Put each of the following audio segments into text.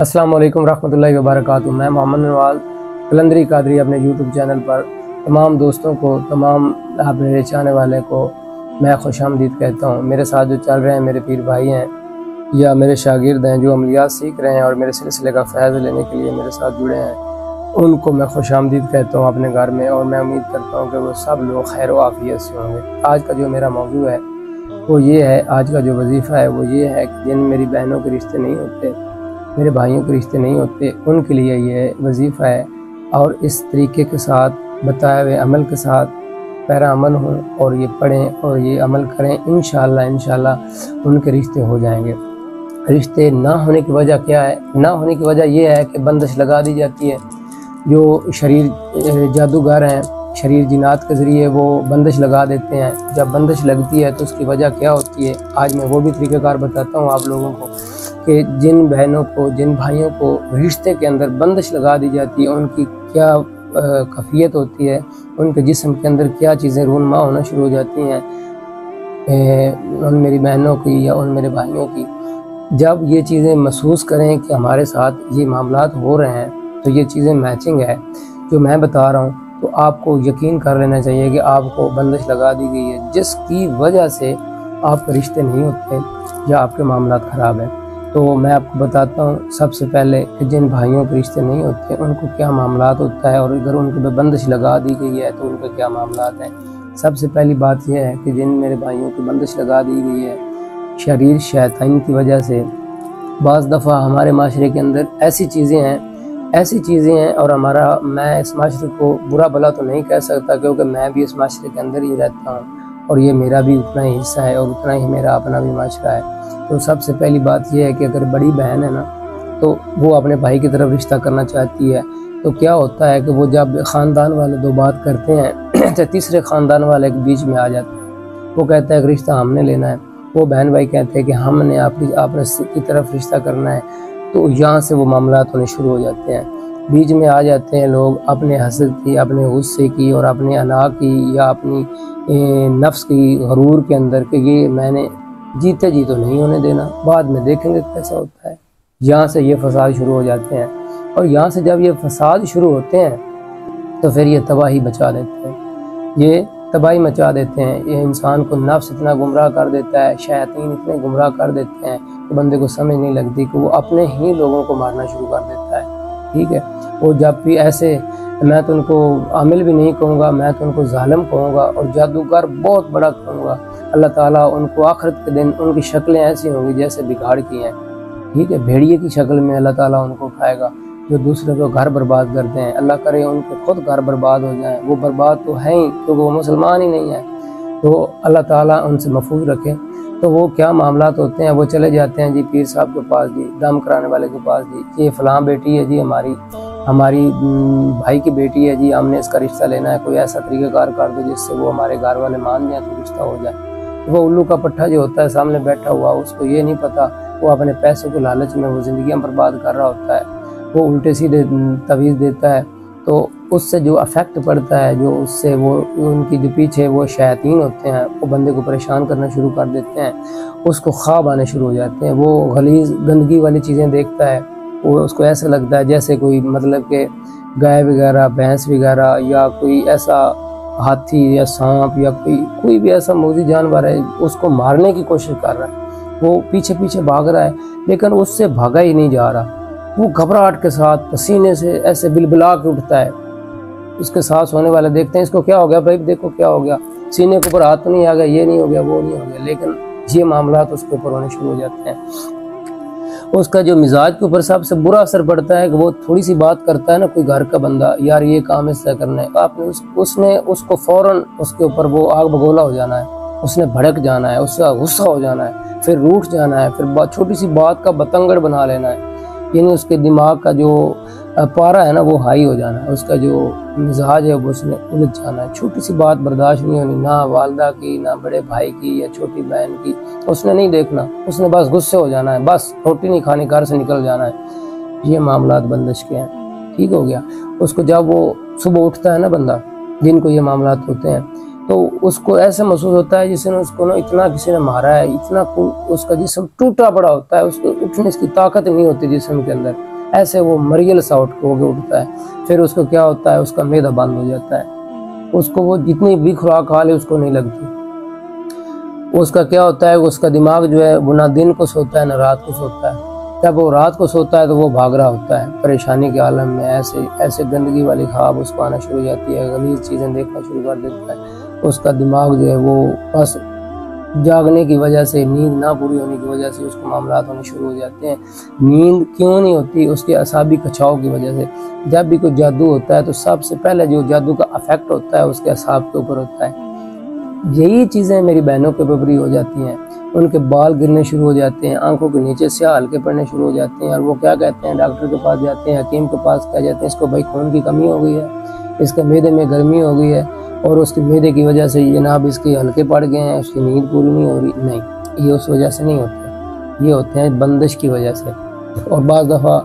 अस्सलाम वालेकुम रहमतुल्लाहि व बरकातुहू। मैं मोहम्मद नवाज कलंदरी कादरी अपने यूट्यूब चैनल पर तमाम दोस्तों को, तमाम आप मेरे चाहने वाले को मैं खुशामदीद कहता हूँ। मेरे साथ जो चल रहे हैं मेरे पीर भाई हैं या मेरे शागिर्द हैं जो अमलियात सीख रहे हैं और मेरे सिलसिले का फ़ैज़ लेने के लिए मेरे साथ जुड़े हैं, उनको मैं खुशामदीद कहता हूँ अपने घर में। और मैं उम्मीद करता हूँ कि वो सब लोग खैर व आफ़ियत से होंगे। आज का जो मेरा मौजू है वो ये है, आज का जो वजीफ़ा है वो ये है कि जिन मेरी बहनों के रिश्ते नहीं होते, मेरे भाइयों के रिश्ते नहीं होते, उनके लिए ये वजीफ़ा है। और इस तरीके के साथ, बताए हुए अमल के साथ पैरा अमल हों और ये पढ़ें और ये अमल करें, इंशाअल्लाह उनके रिश्ते हो जाएंगे। रिश्ते ना होने की वजह क्या है? ना होने की वजह ये है कि बंदिश लगा दी जाती है। जो शरीर जादूगर हैं, शरीर जिनात के ज़रिए वो बंदिश लगा देते हैं। जब बंदिश लगती है तो उसकी वजह क्या होती है, आज मैं वो भी तरीक़ाकार बताता हूँ आप लोगों को कि जिन बहनों को, जिन भाइयों को रिश्ते के अंदर बंदिश लगा दी जाती है, उनकी क्या कैफियत होती है, उनके जिस्म के अंदर क्या चीज़ें रूनमा होना शुरू हो जाती हैं उन मेरी बहनों की या उन मेरे भाइयों की। जब ये चीज़ें महसूस करें कि हमारे साथ ये मामलात हो रहे हैं, तो ये चीज़ें मैचिंग है जो मैं बता रहा हूँ, तो आपको यकीन कर लेना चाहिए कि आपको बंदिश लगा दी गई है, जिसकी वजह से आपके रिश्ते नहीं होते या आपके मामलात ख़राब हैं। तो मैं आपको बताता हूँ सबसे पहले कि जिन भाइयों के रिश्ते नहीं होते उनको क्या मामलात होता है, और अगर उनके पे बंदिश लगा दी गई है तो उनके क्या मामलात हैं। सबसे पहली बात यह है कि जिन मेरे भाइयों की बंदिश लगा दी गई है शरीर शैतान की वजह से, बाज़ दफ़ा हमारे माशरे के अंदर ऐसी चीज़ें हैं और मैं इस माशरे को बुरा भला तो नहीं कह सकता, क्योंकि मैं भी इस माशरे के अंदर ही रहता हूँ और ये मेरा भी उतना ही हिस्सा है और उतना ही मेरा अपना भी माशरा है। तो सबसे पहली बात यह है कि अगर बड़ी बहन है ना, तो वो अपने भाई की तरफ रिश्ता करना चाहती है, तो क्या होता है कि वो जब ख़ानदान वाले दो बात करते हैं तो तीसरे ख़ानदान वाले के बीच में आ जाते हैं। वो कहता है कि रिश्ता हमने लेना है, वो बहन भाई कहते हैं कि हमने आपने की तरफ रिश्ता करना है। तो यहाँ से वो मामलात होने शुरू हो जाते हैं। बीच में आ जाते हैं लोग अपने हसद की, अपने गुस्से की और अपने अना की या अपनी नफ्स की गरूर के अंदर कि ये मैंने जीते जी तो नहीं होने देना, बाद में देखेंगे कैसा होता है। यहाँ से ये फसाद शुरू हो जाते हैं, और यहाँ से जब ये फसाद शुरू होते हैं तो फिर ये तबाही मचा देते हैं, ये तबाही मचा देते हैं। ये इंसान को नफ्स इतना गुमराह कर देता है, शैतान इतने गुमराह कर देते हैं कि बंदे को समझ नहीं लगती कि वो अपने ही लोगों को मारना शुरू कर देता है। ठीक है, वो जब भी ऐसे, मैं तो उनको आमिल भी नहीं कहूँगा, मैं तो उनको जालिम कहूँगा और जादूगर बहुत बड़ा कहूँगा। अल्लाह ताला उनको आखिरत के दिन उनकी शक्लें ऐसी होंगी जैसे बिगाड़ की हैं। ठीक है, भेड़िए की शक्ल में अल्लाह ताला उनको उठाएगा जो दूसरे को घर बर्बाद करते हैं। अल्लाह करे उनके खुद घर बर्बाद हो जाएं, वो बर्बाद तो हैं ही क्योंकि वो मुसलमान ही नहीं है। तो अल्लाह ताला उनसे महफूज रखे। तो वो क्या मामलात होते हैं, वो चले जाते हैं जी पीर साहब के पास, जी दम कराने वाले के पास, जी ये फ़लाँ बेटी है जी, हमारी भाई की बेटी है जी, हमने इसका रिश्ता लेना है, कोई ऐसा तरीक़ाकार कर दो जिससे वो हमारे घर वाले मान जाए तो रिश्ता हो जाए। वो उल्लू का पट्ठा जो होता है सामने बैठा हुआ, उसको ये नहीं पता, वो अपने पैसों के लालच में वो ज़िंदगियाँ बर्बाद कर रहा होता है। वो उल्टे सीधे तवीज़ देता है, तो उससे जो अफेक्ट पड़ता है, जो उससे वो उनकी जो पीछे वो शैतान होते हैं, वो बंदे को परेशान करना शुरू कर देते हैं, उसको ख्वाब आने शुरू हो जाते हैं। वो गलीज़ गंदगी वाली चीज़ें देखता है, वो उसको ऐसा लगता है जैसे कोई मतलब कि गाय वगैरह, भैंस वगैरह या कोई ऐसा हाथी या सांप या कोई भी ऐसा मौजी जानवर है, उसको मारने की कोशिश कर रहा है। वो पीछे पीछे भाग रहा है लेकिन उससे भागा ही नहीं जा रहा। वो घबराहट के साथ पसीने से ऐसे बिलबिला के उठता है। उसके साथ होने वाले देखते हैं इसको क्या हो गया भाई, देखो क्या हो गया, सीने के ऊपर हाथ तो नहीं आ गया, ये नहीं हो गया, वो नहीं हो गया, लेकिन ये मामला तो उसके ऊपर होने शुरू हो जाते हैं। उसका जो मिजाज के ऊपर सबसे बुरा असर पड़ता है कि वो थोड़ी सी बात करता है ना, कोई घर का बंदा, यार ये काम इससे करना है, आपने उसने उसको फौरन उसके ऊपर वो आग बगोला हो जाना है, उसने भड़क जाना है, उसका गुस्सा हो जाना है, फिर रूठ जाना है, फिर छोटी सी बात का बतंगड़ बना लेना है। यानी उसके दिमाग का जो पारा है ना वो हाई हो जाना है, उसका जो मिजाज है वो उसने उलझ जाना है। छोटी सी बात बर्दाश्त नहीं होनी, ना वालदा की, ना बड़े भाई की या छोटी बहन की, उसने नहीं देखना, उसने बस गुस्से हो जाना है, बस रोटी नहीं खानी, घर से निकल जाना है। ये मामलात बंदिश के हैं। ठीक हो गया। उसको जब वो सुबह उठता है ना बंदा, जिनको ये मामलात होते हैं, तो उसको ऐसा महसूस होता है जिसने उसको ना इतना किसी ने मारा है, इतना उसका जिस्म टूटा पड़ा होता है, उसको उठने की ताकत नहीं होती जिस्म के अंदर। ऐसे वो मरियल सा होके उठता है। फिर उसको क्या होता है, उसका मैदा बंद हो जाता है, उसको वो जितनी भी खुराक खा ले उसको नहीं लगती। उसका क्या होता है, उसका दिमाग जो है वो ना दिन को सोता है ना रात को सोता है। जब वो रात को सोता है तो वो भाग रहा होता है परेशानी के आलम में, ऐसे गंदगी वाली ख्वाब उसको आना शुरू हो जाती है, गलीज चीज़ें देखना शुरू कर देता है। उसका दिमाग जो है वो बस जागने की वजह से, नींद ना पूरी होने की वजह से उसको मामलात होने शुरू हो जाते हैं। नींद क्यों नहीं होती, उसके असाबी कचाव की वजह से। जब भी कोई जादू होता है तो सबसे पहले जो जादू का अफेक्ट होता है उसके असाब के ऊपर होता है। यही चीज़ें मेरी बहनों के ऊपर हो जाती हैं, उनके बाल गिरने शुरू हो जाते हैं, आंखों के नीचे स्याह हल्के पड़ने शुरू हो जाते हैं, और वो क्या कहते हैं, डॉक्टर के पास जाते हैं, हकीम के पास कह जाते हैं इसको भाई खून की कमी हो गई है, इसके मैदे में गर्मी हो गई है, और उसके मैदे की वजह से जनाब इसके हल्के पड़ गए हैं, उसकी नींद पूरी नहीं हो रही। नहीं, ये उस वजह से नहीं होते, ये होते हैं बंदिश की वजह से। और बाज़ दफ़ा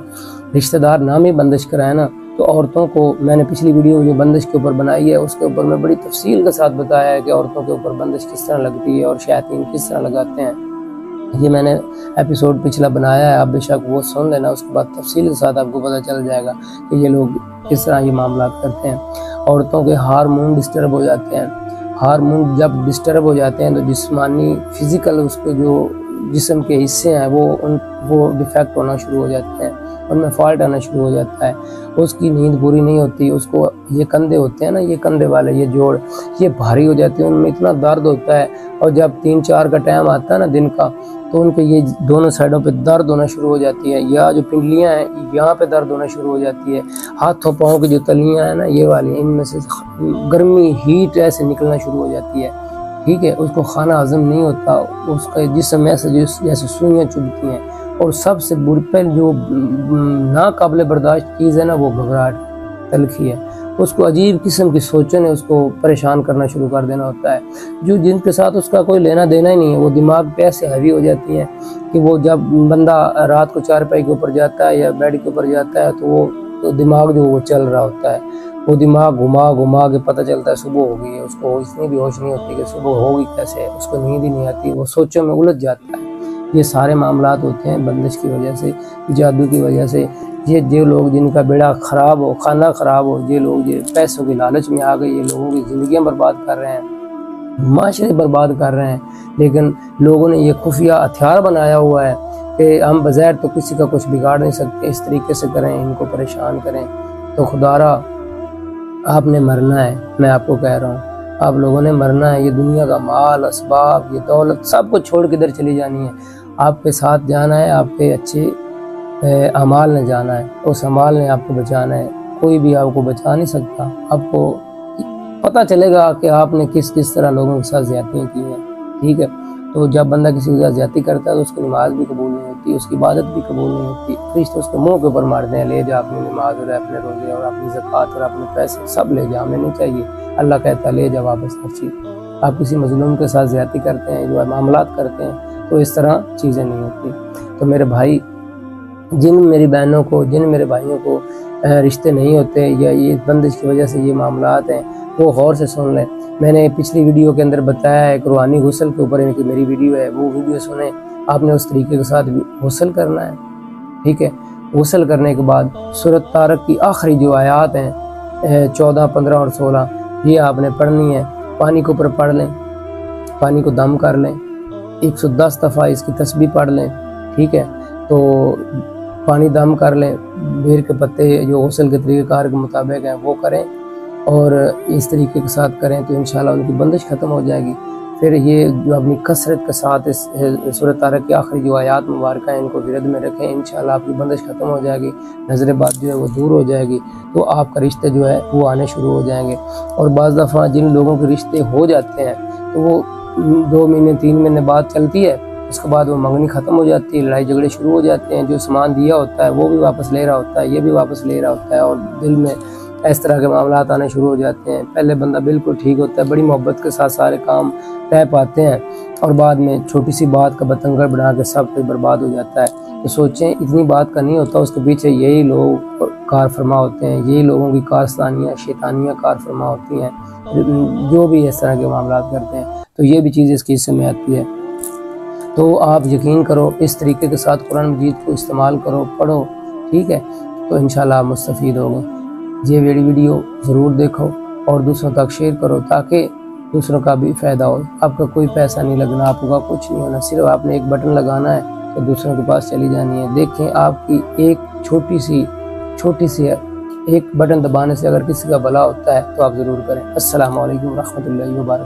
रिश्तेदार नाम ही बंदिश कराए ना, तो औरतों को मैंने पिछली वीडियो जो बंदिश के ऊपर बनाई है उसके ऊपर मैं बड़ी तफसील के साथ बताया है कि औरतों के ऊपर बंदिश किस तरह लगती है और शैतान किस तरह लगाते हैं। ये मैंने एपिसोड पिछला बनाया है, आप बेशक वो सुन लेना, उसके बाद तफसील के साथ आपको पता चल जाएगा कि ये लोग किस तरह ये मामला करते हैं। औरतों के हार्मोन डिस्टर्ब हो जाते हैं। हार्मोन जब डिस्टर्ब हो जाते हैं तो जिस्मानी फिजिकल उसके जो जिस्म के हिस्से हैं वो डिफेक्ट होना शुरू हो जाते हैं, उनमें फॉल्ट आना शुरू हो जाता है, उसकी नींद पूरी नहीं होती, उसको ये कंधे होते हैं ना, ये कंधे वाले ये जोड़ ये भारी हो जाते हैं, उनमें इतना दर्द होता है। और जब 3-4 का टाइम आता है ना दिन का, तो उनके ये दोनों साइडों पे दर्द होना शुरू हो जाती है, या जो पिंडलियां हैं यहाँ पे दर्द होना शुरू हो जाती है। हाथों पाँव की जो तलियां हैं ना ये वाली, इनमें से गर्मी हीट ऐसे निकलना शुरू हो जाती है। ठीक है, उसको खाना हजम नहीं होता, उसका जिस्म ऐसे जैसे सुइयाँ चुभती हैं। और सबसे बुरी पहले जो नाकाबिले बर्दाश्त चीज़ है ना वो घबराहट तलखी है। उसको अजीब किस्म की सोचों ने उसको परेशान करना शुरू कर देना होता है, जो जिनके साथ उसका कोई लेना देना ही नहीं है। वो दिमाग पे ऐसे हैवी हो जाती हैं कि वो जब बंदा रात को चारपाई के ऊपर जाता है या बेड के ऊपर जाता है तो वो दिमाग जो वो चल रहा होता है, वो दिमाग घुमा घुमा के पता चलता है सुबह हो गई है, उसको इतनी भी होश नहीं होती कि सुबह होगी कैसे, उसको नींद ही नहीं आती, वो सोचों में उलझ जाता है। ये सारे मामलात होते हैं बंदिश की वजह से, जादू की वजह से। ये जो लोग जिनका बेड़ा ख़राब हो, खाना ख़राब हो, ये लोग ये पैसों की लालच में आ गए, ये लोगों की ज़िंदगियाँ बर्बाद कर रहे हैं, माशरे बर्बाद कर रहे हैं। लेकिन लोगों ने ये खुफिया हथियार बनाया हुआ है कि हम बज़ाहिर तो किसी का कुछ बिगाड़ नहीं सकते, इस तरीके से करें, इनको परेशान करें। तो खुदारा आपने मरना है, मैं आपको कह रहा हूँ, आप लोगों ने मरना है। ये दुनिया का माल असबाब ये दौलत सब कुछ छोड़ के इधर चली जानी है, आपके साथ जाना है, आपके अच्छे अमाल ने जाना है, उस अमाल ने आपको बचाना है। कोई भी आपको बचा नहीं सकता। आपको पता चलेगा कि आपने किस किस तरह लोगों के साथ ज्यादतियाँ की हैं। ठीक है, तो जब बंदा किसी के साथ ज्यादती करता है तो उसकी नमाज भी कबूल नहीं होती, उसकी इबादत भी कबूल नहीं होती। फरिश्ते उसके मुंह के ऊपर मारते हैं, ले जा अपनी नमाज और अपने रोजे और अपनी ज़कात और अपने पैसे सब ले जा, हमें नहीं चाहिए। अल्लाह कहता है ले जा वापस हर चीज़। आप किसी मजलूम के साथ ज्यादती करते हैं, जो मामलात करते हैं, तो इस तरह चीज़ें नहीं होती। तो मेरे भाई, जिन मेरी बहनों को, जिन मेरे भाइयों को रिश्ते नहीं होते या ये बंदिश की वजह से ये मामलात हैं, वो गौर से सुन लें। मैंने पिछली वीडियो के अंदर बताया है एक रूहानी गुस्ल के ऊपर, इनकी मेरी वीडियो है, वो वीडियो सुने। आपने उस तरीके के साथ गुस्ल करना है। ठीक है, गुस्ल करने के बाद सूरत तारक की आखिरी जो आयात हैं 14, 15 और 16 ये आपने पढ़नी है। पानी के ऊपर पढ़ लें, पानी को दम कर लें, 110 दफ़ा इसकी तस्बीह पढ़ लें। ठीक है, तो पानी दम कर लें, बेर के पत्ते जो गुस्ल के तरीक़ेकार के मुताबिक हैं वो करें, और इस तरीके के साथ करें तो इंशाल्लाह उनकी बंदिश ख़त्म हो जाएगी। फिर ये जो अपनी कसरत के साथ इस सूरत तारक की आखिरी जो आयात मुबारक हैं इनको विरद में रखें, इंशाल्लाह आपकी बंदिश ख़त्म हो जाएगी, नज़र-ए-बद जो है वो दूर हो जाएगी, तो आपका रिश्ते जो है वो आने शुरू हो जाएंगे। और बाज़ दफ़ा जिन लोगों के रिश्ते हो जाते हैं तो वो 2 महीने 3 महीने बाद चलती है, उसके बाद वो मंगनी ख़त्म हो जाती है, लड़ाई झगड़े शुरू हो जाते हैं, जो सामान दिया होता है वो भी वापस ले रहा होता है, ये भी वापस ले रहा होता है, और दिल में इस तरह के मामलात आने शुरू हो जाते हैं। पहले बंदा बिल्कुल ठीक होता है, बड़ी मोहब्बत के साथ सारे काम तय पाते हैं, और बाद में छोटी सी बात का बतंगड़ बना के सब कुछ बर्बाद हो जाता है। तो सोचें इतनी बात का नहीं होता, उसके पीछे यही लोग कार फरमा होते हैं, यही लोगों की कारस्तानियाँ शैतानियाँ कार फरमा होती हैं, जो भी इस तरह के मामलात करते हैं। तो ये भी चीज़ इसके हिस्से में आती है। तो आप यकीन करो, इस तरीके के साथ कुरान मजीद को इस्तेमाल करो, पढ़ो, ठीक है, तो इंशाल्लाह आप मुस्तफ़ीद होंगे। ये वीडियो ज़रूर देखो और दूसरों तक शेयर करो ताकि दूसरों का भी फ़ायदा हो। आपका कोई पैसा नहीं लगना, आपका कुछ नहीं होना, सिर्फ आपने एक बटन लगाना है तो दूसरों के पास चली जानी है। देखें, आपकी एक छोटी सी एक बटन दबाने से अगर किसी का भला होता है तो आप ज़रूर करें। अस्सलामु अलैकुम रहमतुल्लाहि व बरकातहू।